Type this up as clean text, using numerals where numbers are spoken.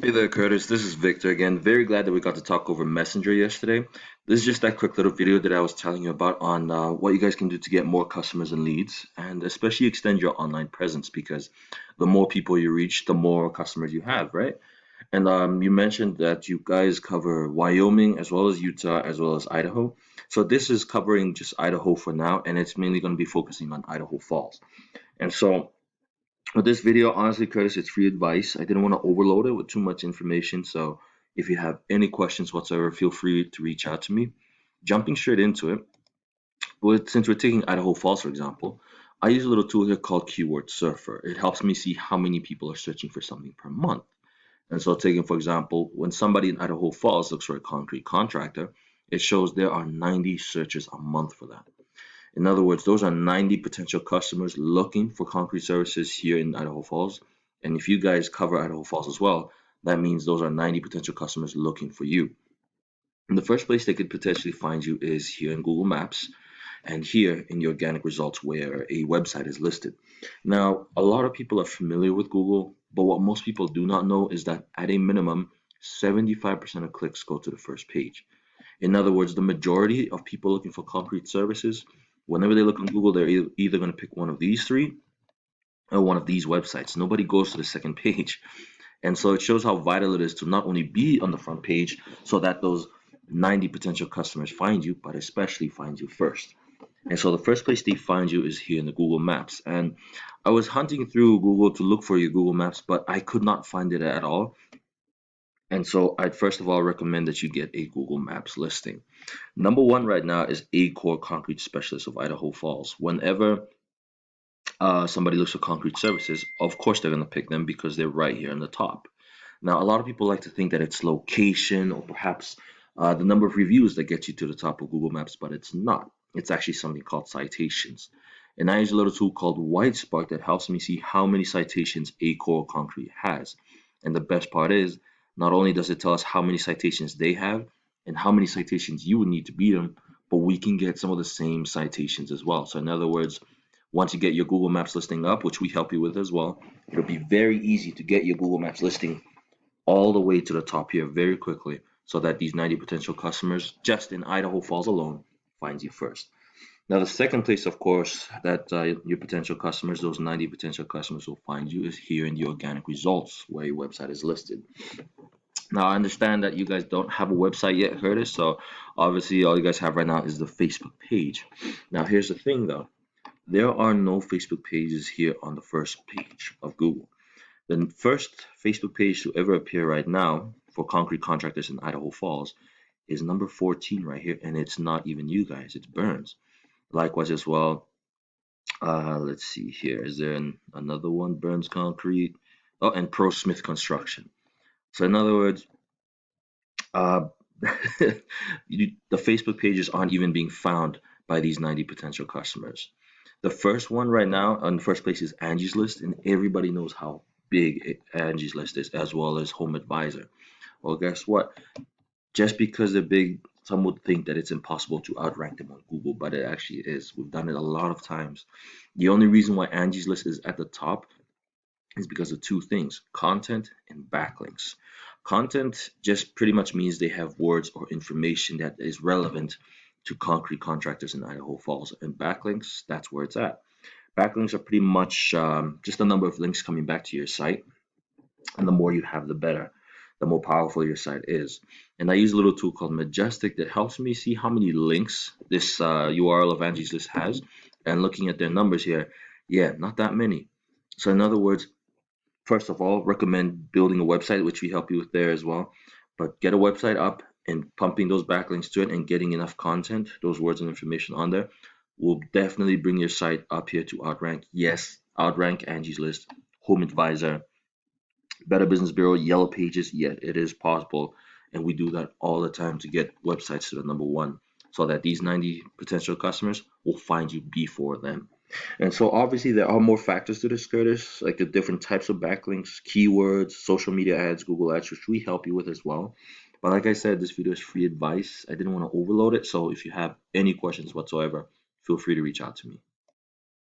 Hey there, Curtis. This is Victor again. Very glad that we got to talk over Messenger yesterday. This is just that quick little video that I was telling you about on what you guys can do to get more customers and leads, and especially extend your online presence because the more people you reach, the more customers you have, right? And you mentioned that you guys cover Wyoming as well as Utah as well as Idaho. So this is covering just Idaho for now, and it's mainly going to be focusing on Idaho Falls. And so with this video, honestly, Curtis, it's free advice. I didn't want to overload it with too much information. So if you have any questions whatsoever, feel free to reach out to me. Jumping straight into it, since we're taking Idaho Falls, for example, I use a little tool here called Keyword Surfer. It helps me see how many people are searching for something per month. And so taking, for example, when somebody in Idaho Falls looks for a concrete contractor, it shows there are 90 searches a month for that. In other words, those are 90 potential customers looking for concrete services here in Idaho Falls. And if you guys cover Idaho Falls as well, that means those are 90 potential customers looking for you. And the first place they could potentially find you is here in Google Maps and here in the organic results where a website is listed. Now, a lot of people are familiar with Google, but what most people do not know is that at a minimum, 75% of clicks go to the first page. In other words, the majority of people looking for concrete services, whenever they look on Google, they're either going to pick one of these three or one of these websites. Nobody goes to the second page. And so it shows how vital it is to not only be on the front page so that those 90 potential customers find you, but especially find you first. And so the first place they find you is here in the Google Maps. And I was hunting through Google to look for your Google Maps, but I could not find it at all. And so I'd first of all recommend that you get a Google Maps listing. Number one right now is Core Concrete Specialist of Idaho Falls. Whenever somebody looks for concrete services, of course they're going to pick them because they're right here on the top. Now, a lot of people like to think that it's location or perhaps the number of reviews that get you to the top of Google Maps, but it's not. It's actually something called citations. And I use a little tool called Whitespark that helps me see how many citations Core Concrete has. And the best part is, not only does it tell us how many citations they have and how many citations you would need to beat them, but we can get some of the same citations as well. So in other words, once you get your Google Maps listing up, which we help you with as well, it'll be very easy to get your Google Maps listing all the way to the top here very quickly so that these 90 potential customers just in Idaho Falls alone finds you first. Now, the second place, of course, that your potential customers, those 90 potential customers will find you is here in the organic results where your website is listed. Now, I understand that you guys don't have a website yet, Curtis, so obviously all you guys have right now is the Facebook page. Now, here's the thing though. There are no Facebook pages here on the first page of Google. The first Facebook page to ever appear right now for concrete contractors in Idaho Falls is number 14 right here, and it's not even you guys, it's Burns. Likewise as well, let's see here, is there another one? Burns Concrete, oh, and Pro Smith Construction. So in other words, uh, the Facebook pages aren't even being found by these 90 potential customers. The first one right now on the first place is Angie's List, and everybody knows how big Angie's List is, as well as Home Advisor. Well, guess what? Just because they're big, some would think that it's impossible to outrank them on Google, but it actually is. We've done it a lot of times. The only reason why Angie's List is at the top is because of two things: content and backlinks. Content just pretty much means they have words or information that is relevant to concrete contractors in Idaho Falls, and backlinks, that's where it's at. Backlinks are pretty much just a number of links coming back to your site, and the more you have, the better, the more powerful your site is. And I use a little tool called Majestic that helps me see how many links this URL of Angie's List has, and looking at their numbers here, yeah, not that many. So in other words, first of all, recommend building a website, which we help you with there as well. But get a website up and pumping those backlinks to it and getting enough content, those words and information on there, will definitely bring your site up here to outrank. Yes, outrank Angie's List, Home Advisor, Better Business Bureau, Yellow Pages. Yeah, it is possible. And we do that all the time to get websites to the number one so that these 90 potential customers will find you before them. And so obviously there are more factors to this, Curtis, like the different types of backlinks, keywords, social media ads, Google Ads, which we help you with as well. But like I said, this video is free advice. I didn't want to overload it. So if you have any questions whatsoever, feel free to reach out to me.